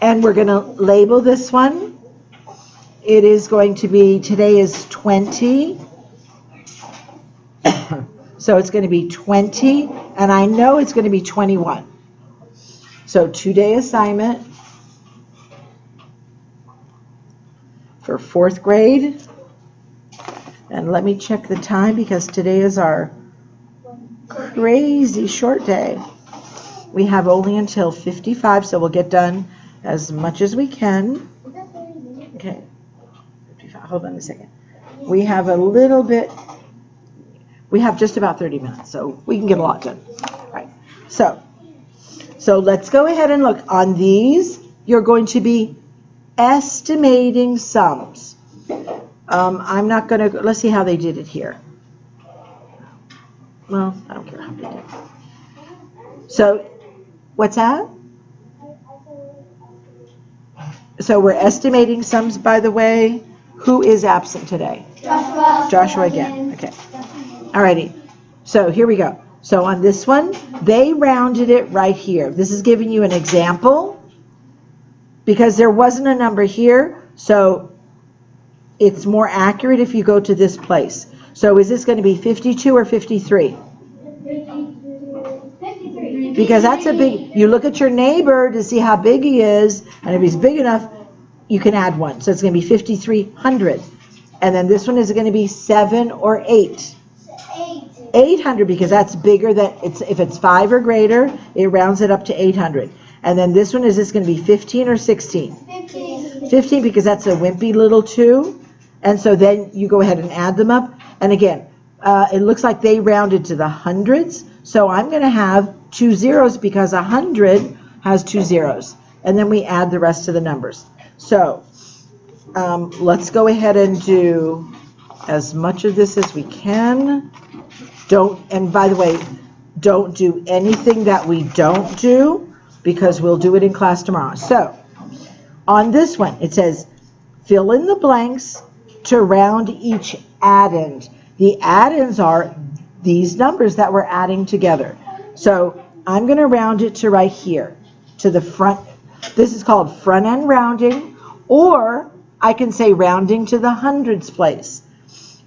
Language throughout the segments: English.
And we're going to label this one. It is going to be, today is 20. So it's going to be 20, and I know it's going to be 21. So 2-day assignment for 4th grade. And let me check the time because today is our crazy short day. We have only until 55, so we'll get done as much as we can. Okay, 55, hold on a second. We have a little bit, we have just about 30 minutes, so we can get a lot done. All right, so let's go ahead and look. On these, you're going to be estimating sums. I'm not going to, let's see how they did it here. Well, I don't care how they did it. So, what's that? So we're estimating sums, by the way. Who is absent today? Joshua. Joshua again. Okay. Alrighty. So here we go. So on this one, they rounded it right here. This is giving you an example because there wasn't a number here. So it's more accurate if you go to this place. So is this going to be 52 or 53? 53. Because that's a big, you look at your neighbor to see how big he is, and if he's big enough, you can add one. So it's going to be 5,300. And then this one is going to be 7 or 8. 800, because that's bigger than, if it's 5 or greater, it rounds it up to 800. And then this one, is this going to be 15 or 16? 15. 15, because that's a wimpy little 2. And so then you go ahead and add them up. And again, it looks like they rounded to the hundreds. So I'm going to have 2 zeros because 100 has 2 zeros. And then we add the rest of the numbers. So let's go ahead and do as much of this as we can. And by the way, don't do anything that we don't do because we'll do it in class tomorrow. So on this one, it says fill in the blanks to round each addend. The addends are these numbers that we're adding together. So I'm going to round it to right here, to the front. This is called front end rounding, or I can say rounding to the hundreds place.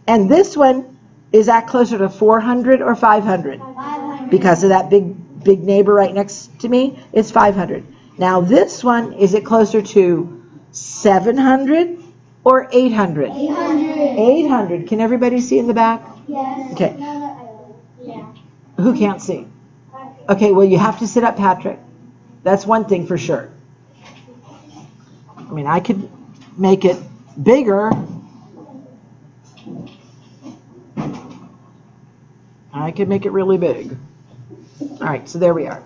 And this one, is that closer to 400 or 500? 500. Because of that big neighbor right next to me, it's 500. Now this one, is it closer to 700 or 800? 800. 800. Can everybody see in the back? Yes. Okay. Yeah. Who can't see? Okay, well, you have to sit up, Patrick. That's one thing for sure. I mean, I could make it bigger. I could make it really big. All right, so there we are.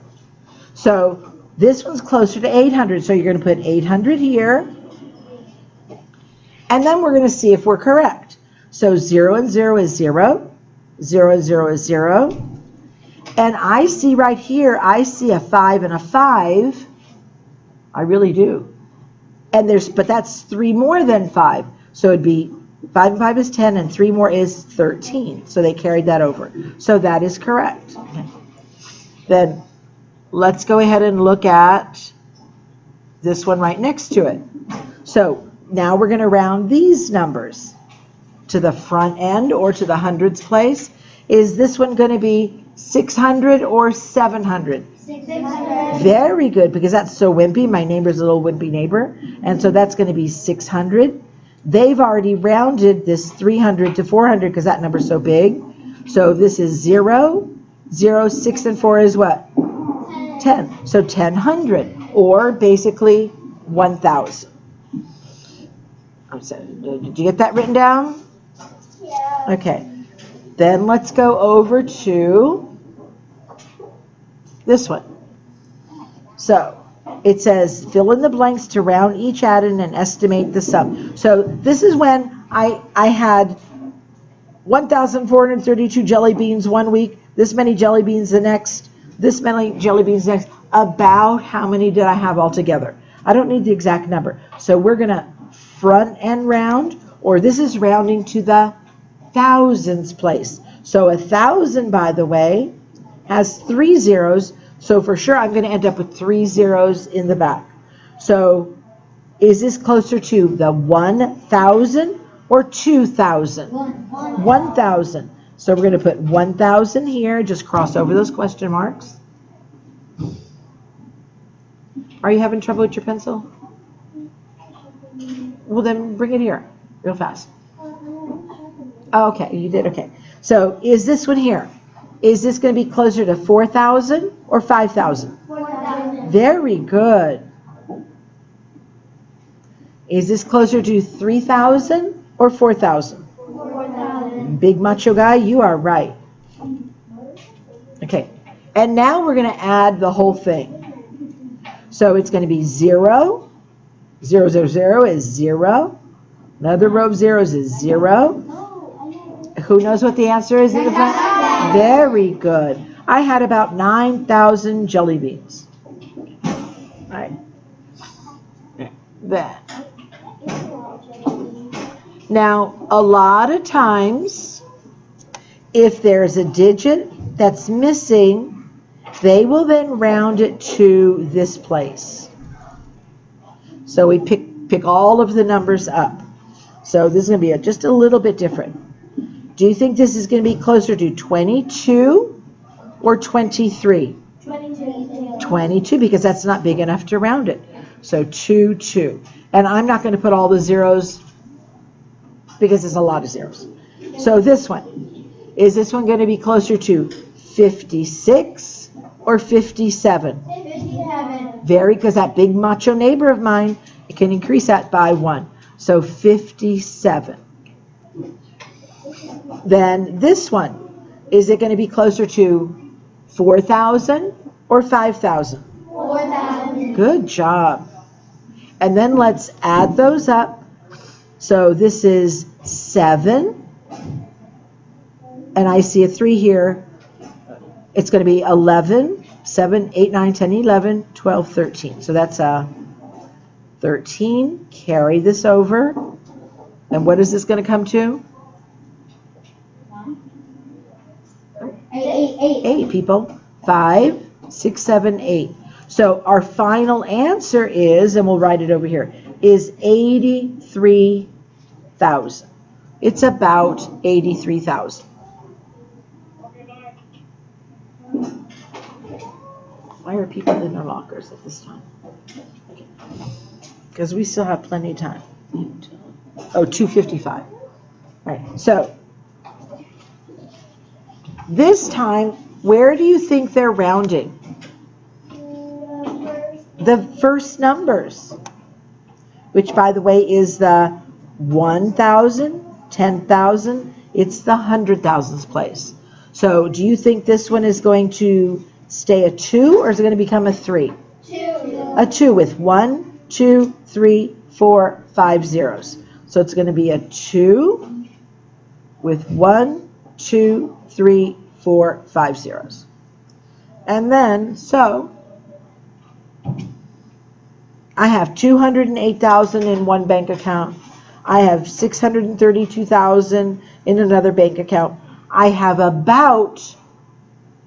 So this one's closer to 800, so you're going to put 800 here. And then we're going to see if we're correct. So 0 and 0 is 0. 0 and 0 is 0. And I see right here, I see a 5 and a 5. I really do. And but that's 3 more than 5. So it'd be 5 and 5 is 10, and 3 more is 13. So they carried that over. So that is correct. Okay. Then let's go ahead and look at this one right next to it. So now we're going to round these numbers to the front end or to the hundreds place. Is this one going to be 600 or 700? 600. Very good, because that's so wimpy. My neighbor's a little wimpy neighbor. And so that's going to be 600. They've already rounded this 300 to 400 because that number's so big. So this is 0, 0, 6, and 4 is what? 10. So 1000, or basically 1000. Did you get that written down? Yeah. Okay. Then let's go over to this one. So it says fill in the blanks to round each addend and estimate the sum. So this is when I had 1,432 jelly beans one week, this many jelly beans the next, this many jelly beans next. About how many did I have altogether? I don't need the exact number. So we're going to front end round, or this is rounding to the thousands place. So 1,000, by the way, has 3 zeros. So for sure, I'm going to end up with 3 zeros in the back. So is this closer to the 1,000 or 2,000? 1,000. So we're going to put 1,000 here. Just cross over those question marks. Are you having trouble with your pencil? Well, then bring it here real fast. Oh, okay, you did, okay. So is this one here? Is this going to be closer to 4,000 or 5,000? 4,000. Very good. Is this closer to 3,000 or 4,000? 4,000. Big macho guy, you are right. Okay, and now we're going to add the whole thing. So it's going to be 0, 0, 0, 0 is 0. Another row of zeros is 0. Who knows what the answer is in the front? Very good. I had about 9,000 jelly beans. All right. That. Now, a lot of times, if there's a digit that's missing, they will then round it to this place. So we pick all of the numbers up. So this is going to be just a little bit different. Do you think this is going to be closer to 22 or 23? 22. 22, because that's not big enough to round it. So 2, 2. And I'm not going to put all the zeros because it's a lot of zeros. So this one, is this one going to be closer to 56 or 57? 57. Very, because that big macho neighbor of mine, it can increase that by 1. So 57. Then this one, is it going to be closer to 4,000 or 5,000? 4,000. Good job. And then let's add those up. So this is 7. And I see a 3 here. It's going to be 11, 7, 8, 9, 10, 11, 12, 13. So that's 13. Carry this over. And what is this going to come to? 8 people. 5, 6, 7, 8. So our final answer is, and we'll write it over here, is 83,000. It's about 83,000. Why are people in their lockers at this time? Because we still have plenty of time. Oh, 2:55. Right. So this time, where do you think they're rounding? The first numbers, which, by the way, is the 1,000, 10,000. It's the 100,000s place. So do you think this one is going to stay a 2, or is it going to become a 3? 2. A 2 with 1, 2, 3, 4, 5 zeros. So it's going to be a 2 with 1, 2, 3, 4, 5 zeros. And then, so I have 208,000 in one bank account. I have 632,000 in another bank account. I have about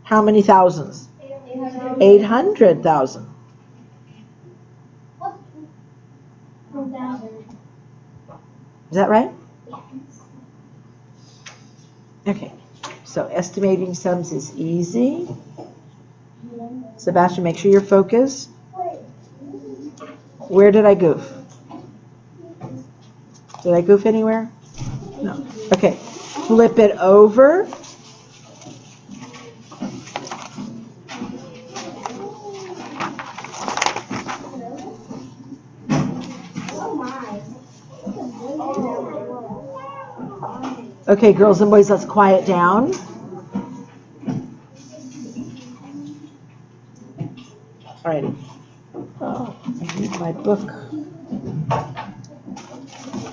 how many thousands? 800,000. Is that right? Okay. So estimating sums is easy. Sebastian, make sure you're focused. Where did I goof? Did I goof anywhere? No. Okay. Flip it over. Okay, girls and boys, let's quiet down. Alrighty. Oh, I need my book.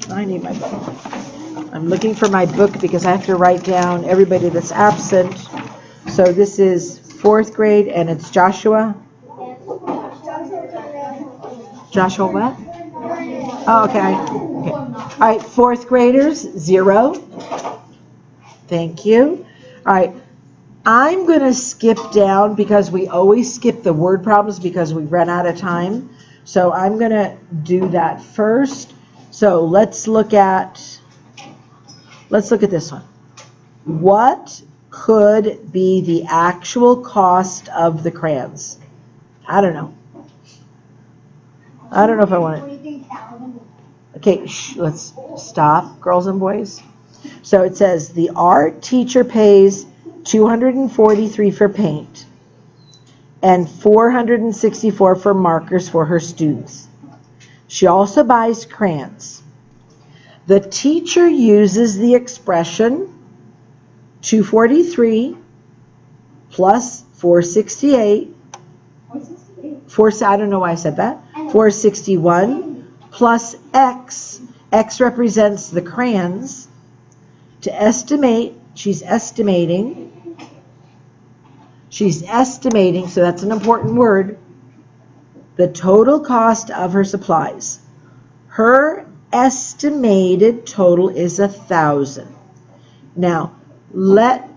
I need my book. I'm looking for my book because I have to write down everybody that's absent. So this is 4th grade and it's Joshua. Joshua what? Oh, okay. All right, 4th graders, 0. Thank you. All right. I'm going to skip down because we always skip the word problems because we run out of time. So I'm going to do that first. So let's look at this one. What could be the actual cost of the crayons? I don't know. I don't know if I want it. Okay, let's stop, girls and boys. So it says the art teacher pays $243 for paint and $464 for markers for her students. She also buys crayons. The teacher uses the expression 243 plus 468. I don't know why I said that. 461 plus X. X represents the crayons. To estimate, she's estimating, so that's an important word, the total cost of her supplies. Her estimated total is 1,000. Now, let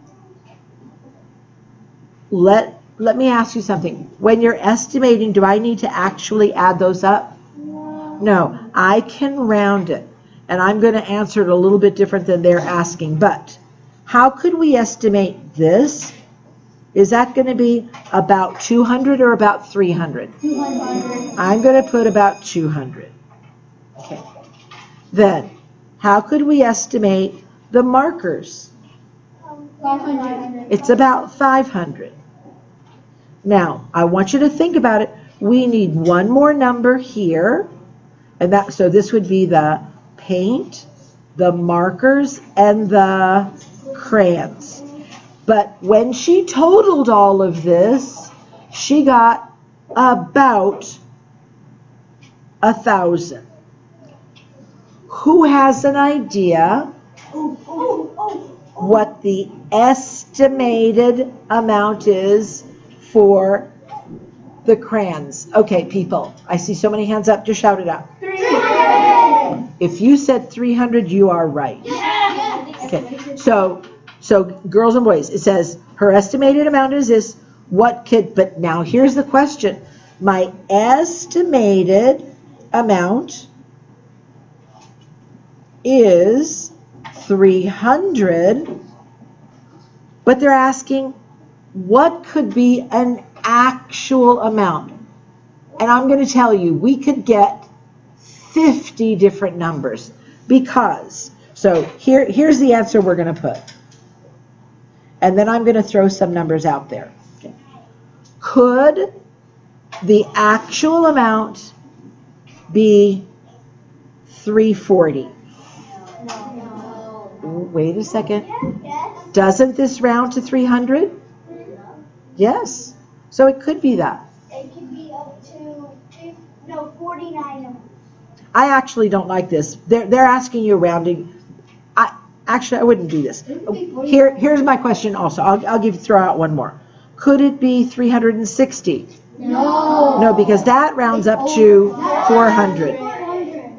me ask you something. When you're estimating, do I need to actually add those up? No, I can round it. And I'm going to answer it a little bit different than they're asking. But how could we estimate this? Is that going to be about 200 or about 300? 200. I'm going to put about 200. Okay. Then, how could we estimate the markers? 500. It's about 500. Now, I want you to think about it. We need one more number here. And so this would be the paint, the markers, and the crayons. But when she totaled all of this, she got about 1,000. Who has an idea what the estimated amount is for the crayons? Okay, people, I see so many hands up. Just shout it out. 300. If you said 300, you are right. Okay, so girls and boys, it says her estimated amount is this. But now here's the question. My estimated amount is 300, but they're asking what could be an actual amount. And I'm going to tell you, we could get 50 different numbers because, so here's the answer we're going to put. And then I'm going to throw some numbers out there. Okay. Could the actual amount be 340? Wait a second. Doesn't this round to 300? Yes. So it could be that. It could be up to 49. I actually don't like this. They're asking you rounding. I wouldn't do this. Here's my question also. I'll throw out one more. Could it be 360? No. No, because that rounds up to 400.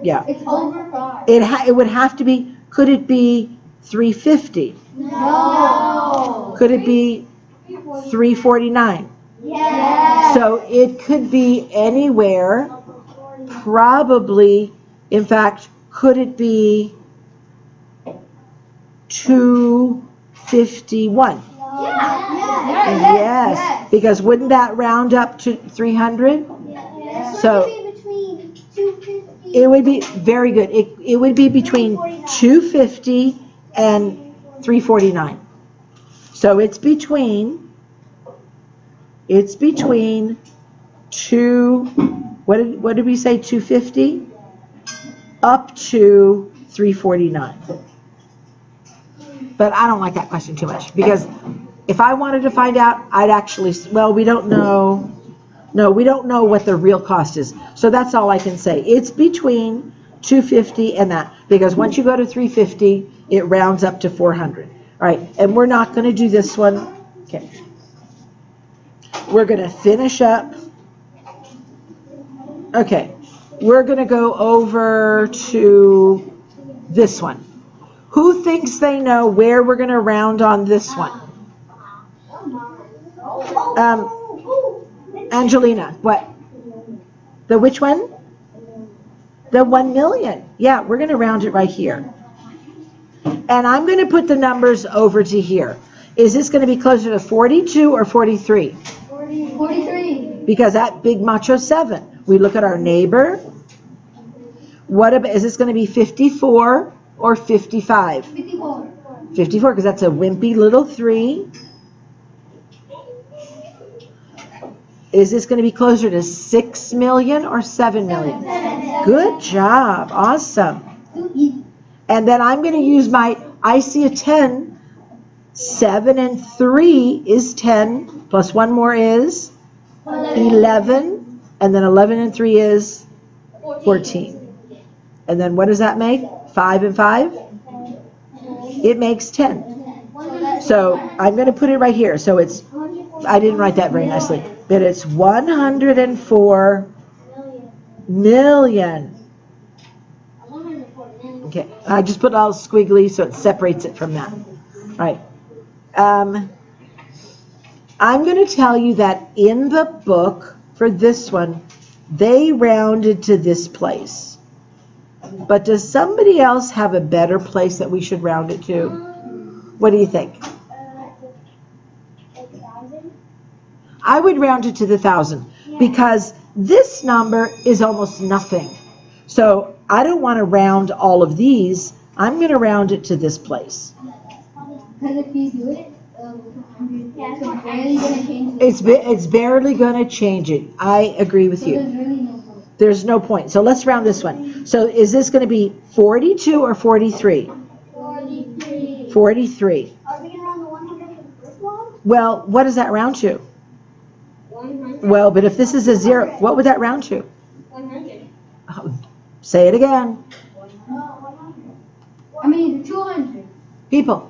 Yeah. It's over 5. It would have to be. Could it be 350? No. Could it be 349? Yes. So it could be anywhere. Probably, in fact, could it be 251? Yes. Because wouldn't that round up to 300? So between 250. it would be very good. It would be between 250 and 349. So it's between two. What did we say? 250 up to 349. But I don't like that question too much because if I wanted to find out, I'd actually, well, we don't know. No, we don't know what the real cost is. So that's all I can say. It's between 250 and that because once you go to 350, it rounds up to 400. All right, and we're not going to do this one. Okay. We're going to finish up. Okay, we're going to go over to this one. Who thinks they know where we're going to round on this one? Angelina, what? The which one? The 1 million. Yeah, we're going to round it right here. And I'm going to put the numbers over to here. Is this going to be closer to 42 or 43? 43. Because that big macho 7. We look at our neighbor. What about, is this going to be 54 or 55? 54. 54, because that's a wimpy little 3. Is this going to be closer to 6 million or 7 million? 7. Good job. Awesome. And then I'm going to use my, I see a 10. 7 and 3 is 10, plus 1 more is 11, and then 11 and 3 is 14. And then what does that make? 5 and 5? It makes 10. So I'm going to put it right here. So it's, I didn't write that very nicely, but it's 104 million. Okay, I just put all squiggly so it separates it from that. All right. I'm going to tell you that in the book for this one, they rounded to this place. But does somebody else have a better place that we should round it to? What do you think? 1,000. I would round it to the 1,000 because this number is almost nothing. So I don't want to round all of these. I'm going to round it to this place. Because if you do it, it's barely going to change it. It's barely going to change it. I agree with you. There's really no point. There's no point. So let's round this one. So is this going to be 42 or 43? 43. 43. Are we going to round the 100 for the first one? Well, what does that round to? 100. Well, but if this is a 0, what would that round to? 100. Oh, say it again. 100. 200. People,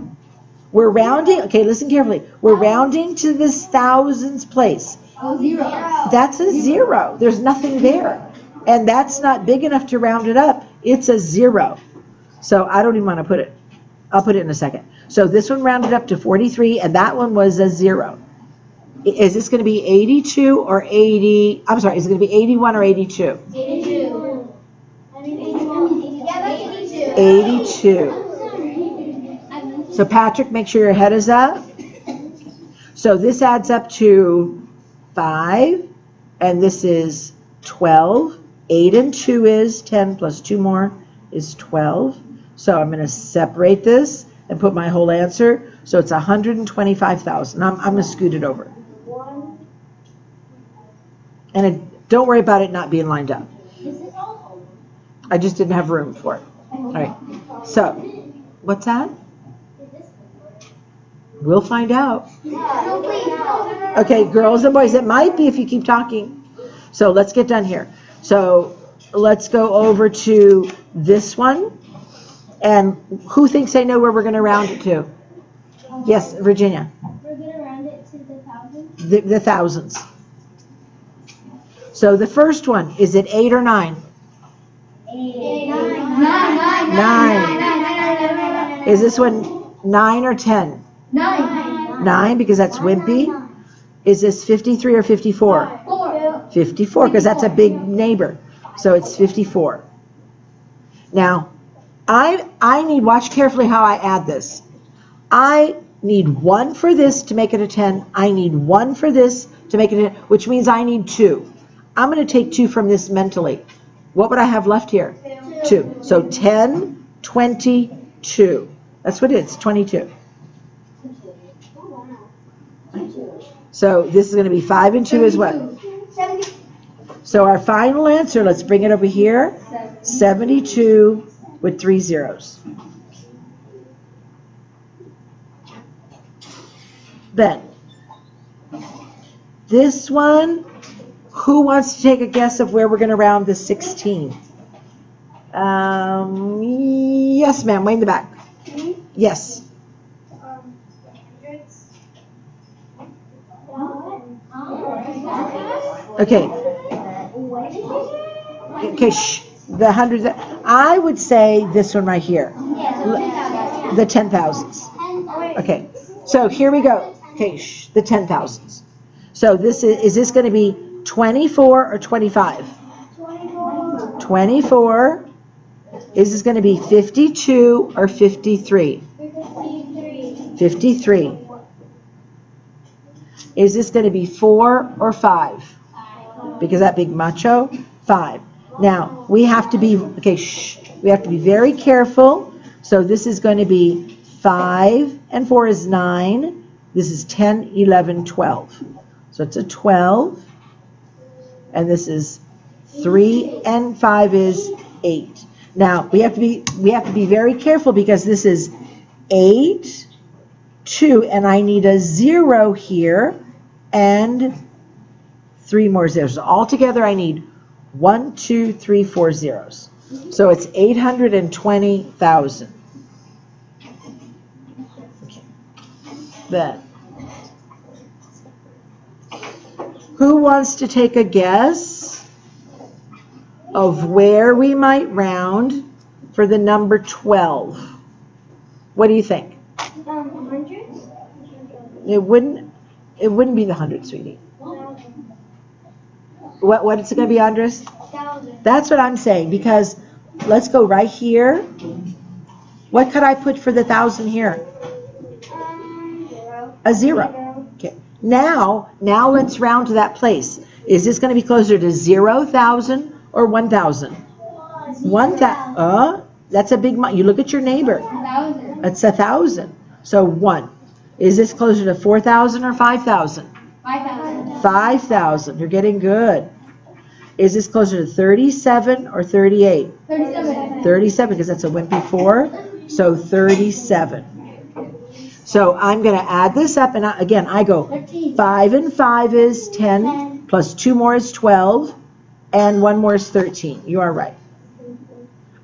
we're rounding. Okay, listen carefully. We're rounding to this thousands place. Oh, 0. That's a 0. There's nothing there. And that's not big enough to round it up. It's a 0. So I don't even want to put it. I'll put it in a second. So this one rounded up to 43, and that one was a 0. Is this going to be 82 or 80? I'm sorry, is it going to be 81 or 82? 82. 82. So Patrick, make sure your head is up. So this adds up to 5, and this is 12. 8 and 2 is 10, plus 2 more is 12. So I'm going to separate this and put my whole answer. So it's 125,000. I'm going to scoot it over. And don't worry about it not being lined up. I just didn't have room for it. All right. So, what's that? We'll find out. Okay, girls and boys, it might be if you keep talking. So let's get done here. So let's go over to this one. And who thinks they know where we're going to round it to? Yes, Virginia. We're going to round it to the thousands. The thousands. So the first one, is it 8 or 9? 8. 9. Is this one 9 or 10? 9 because that's wimpy. Is this 53 or 54? 54 because that's a big neighbor. So it's 54. Now, I need, watch carefully how I add this. I need 1 for this to make it a 10. I need 1 for this to make it a 10, which means I need 2. I'm going to take 2 from this mentally. What would I have left here? 2. So 10, 22. That's what it is, 22. So this is going to be 5 and 2 as well. So our final answer, let's bring it over here, 72 with 3 zeros. Then, this one, who wants to take a guess of where we're going to round the 16? Yes, ma'am, way in the back. Yes. Okay. Okay, shh. The hundreds. I would say this one right here. The 10,000s. Okay. So here we go. Okay, shh. The 10,000s. So is this going to be 24 or 25? 24. 24. Is this going to be 52 or 53? 53. 53. Is this going to be 4 or 5? Because that big macho, 5. Now, we have to be, okay, we have to be very careful. So this is going to be 5 and 4 is 9. This is 10, 11, 12. So it's a 12. And this is 3 and 5 is 8. Now, we have to be very careful because this is 8, 2, and I need a 0 here and 3 more zeros. So altogether, I need 1, 2, 3, 4 zeros. So it's 820,000. Okay. Then, who wants to take a guess of where we might round for the number 12? What do you think? Hundreds? It wouldn't be the 100, sweetie. What is it going to be, Andres? 1,000. That's what I'm saying, because let's go right here. What could I put for the 1,000 here? 0. A 0. Okay. Now let's round to that place. Is this going to be closer to 0,000 or 1,000? 1,000. That's a big. You look at your neighbor. 1,000. It's 1,000. So 1. Is this closer to 4,000 or 5,000? 5,000. 5,000. You're getting good. Is this closer to 37 or 38? 37. 37, because that's a went before. So 37. So I'm going to add this up, and again, I go 5 and 5 is 10, plus 2 more is 12, and 1 more is 13. You are right.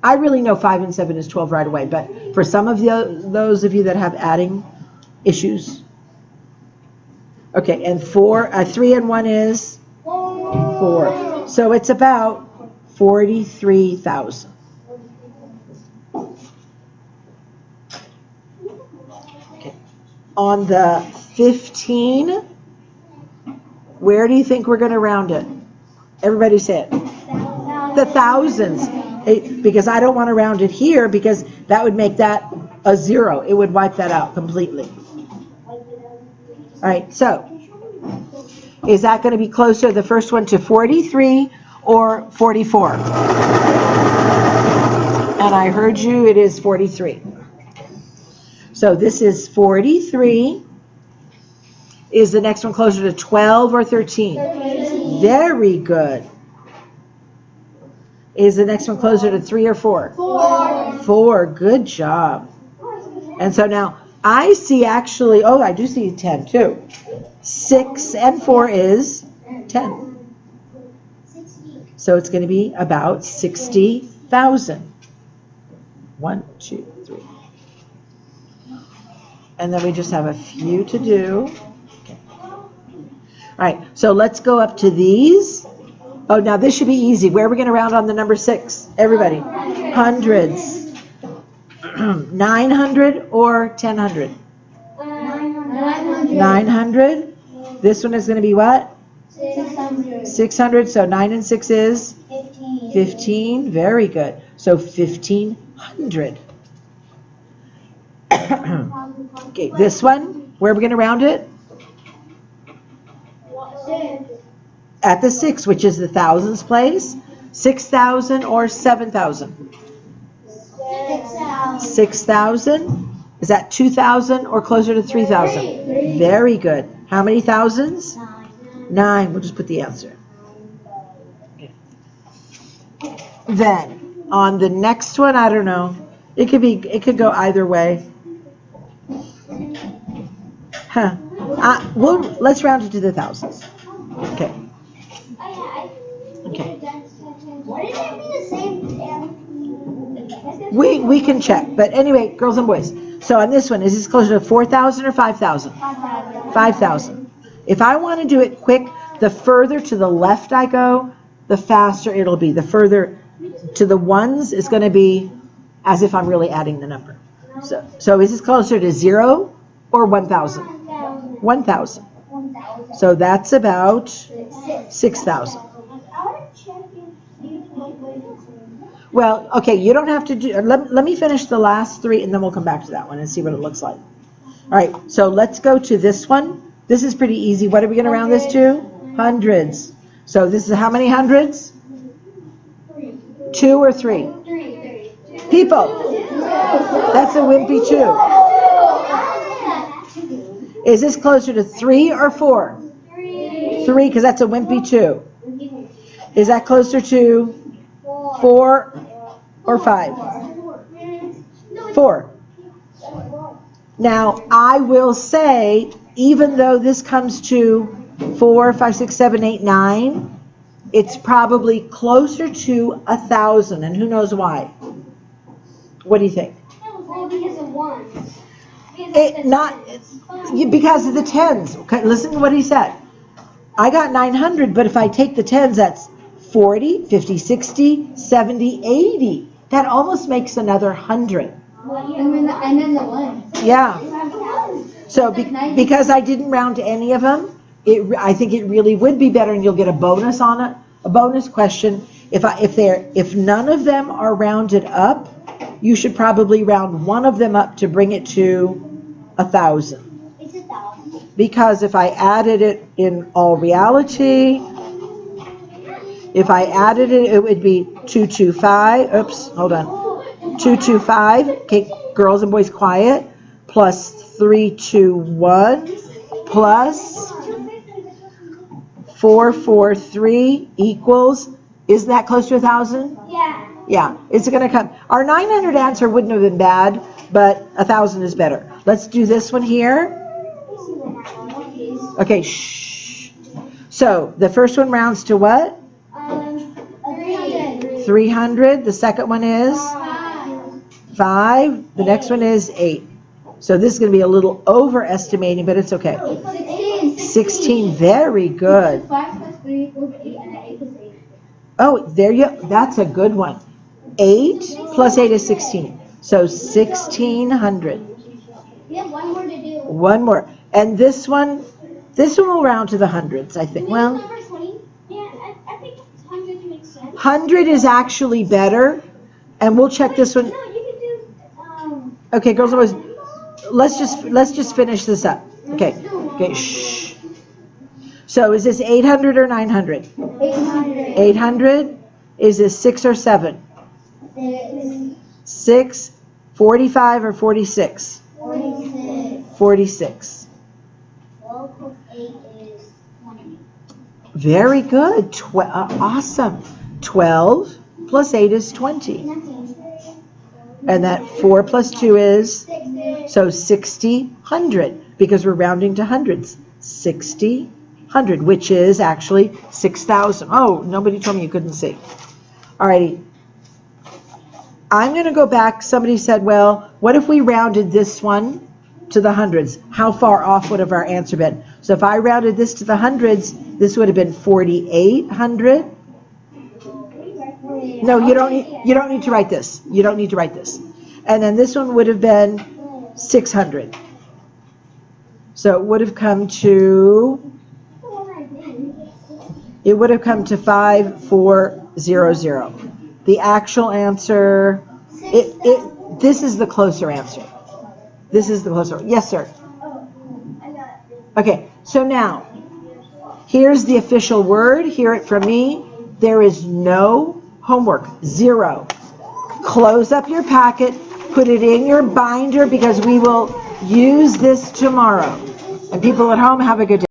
I really know 5 and 7 is 12 right away, but for some of those of you that have adding issues. Okay, and 3 and 1 is 4. So it's about 43,000. Okay. On the 15, where do you think we're going to round it? Everybody say it. The thousands. Because I don't want to round it here, because that would make that a 0. It would wipe that out completely. All right, so is that going to be closer, the first one, to 43 or 44? And I heard you, it is 43. So this is 43. Is the next one closer to 12 or 13? 13. Very good. Is the next one closer to 3 or 4? 4. 4. Good job. And so now I see actually, oh, I do see 10 too. 6 and 4 is 10. So it's going to be about 60,000. 1, 2, 3. And then we just have a few to do. Okay. All right, so let's go up to these. Oh, now this should be easy. Where are we going to round on the number 6? Everybody. Hundreds. 900 or 1,000? 900. 900. This one is going to be what? 600. 600. So 9 and 6 is? 15. 15. Very good. So 1,500. Okay, this one, where are we going to round it? 6. At the 6, which is the thousands place. 6,000 or 7,000? 6,000. 6,000. Is that 2,000 or closer to 3,000? 3. Very good. How many thousands? 9. 9. We'll just put the answer. Okay. Then on the next one, I don't know. It could go either way. Huh. Let's round it to the thousands. Okay. Okay. Wouldn't it be the same? We can check, but anyway, girls and boys. So on this one, is this closer to 4,000 or 5,000? 5,000. If I want to do it quick, the further to the left I go, the faster it'll be. The further to the ones is going to be as if I'm really adding the number. So is this closer to 0 or 1,000? 1,000. So that's about 6,000. Well, okay, you don't have to do, let me finish the last three and then we'll come back to that one and see what it looks like. All right, so let's go to this one. This is pretty easy. What are we going to round this to? Hundreds. So this is how many hundreds? 2 or 3? People. That's a wimpy 2. Is this closer to 3 or 4? 3, because that's a wimpy 2. Is that closer to 4 or 5? 4. Now, I will say, even though this comes to 4, 5, 6, 7, 8, 9, it's probably closer to 1,000, and who knows why? What do you think? Because of ones. Because of the tens. Okay, listen to what he said. I got 900, but if I take the tens, that's 40, 50, 60, 70, 80. That almost makes another 100. And then the one. Yeah. So because I didn't round to any of them, I think it really would be better, and you'll get a bonus on it, a bonus question. If none of them are rounded up, you should probably round one of them up to bring it to 1,000. It's 1,000. Because if I added it in all reality, if I added it, it would be 225. Oops, hold on. 225. Okay, girls and boys, quiet. Plus 321 plus 443 equals. Isn't that close to 1,000? Yeah. Yeah, it's going to come. Our 900 answer wouldn't have been bad, but 1,000 is better. Let's do this one here. Okay, shh. So the first one rounds to what? 300. 300. The second one is 5. The next one is 8. So this is going to be a little overestimating, but it's okay. 16. Very good. 5 plus 3 equals 8, and 8 plus 8. Oh, there you. That's a good one. 8 plus 8 is 16. So 1,600. We have one more to do. One more. And this one will round to the hundreds, I think. Well, Number 20? Yeah, I think 100 makes sense. 100 is actually better. And we'll check this one. No, you can do, Okay, girls and boys, let's just finish this up. Okay. Okay, shh. So is this 800 or 900? 800. 800? Is this 6 or 7? 6, 45 or 46? 46. 46. 12 plus 8 is 20. Very good. Awesome. 12 plus 8 is 20. And that 4 plus 2 is? 60. So 60, 100, because we're rounding to hundreds. 60, 100, which is actually 6,000. Oh, nobody told me you couldn't see. All righty. I'm going to go back. Somebody said, well, what if we rounded this one to the hundreds? How far off would have our answer been? So if I rounded this to the hundreds, this would have been 4,800. No, you don't need to write this. You don't need to write this. And then this one would have been 600. So it would have come to 5,400. The actual answer, this is the closer answer. This is the closer. Yes, sir. Okay, so now, here's the official word. Hear it from me. There is no homework. 0. Close up your packet. Put it in your binder because we will use this tomorrow. And people at home, have a good day.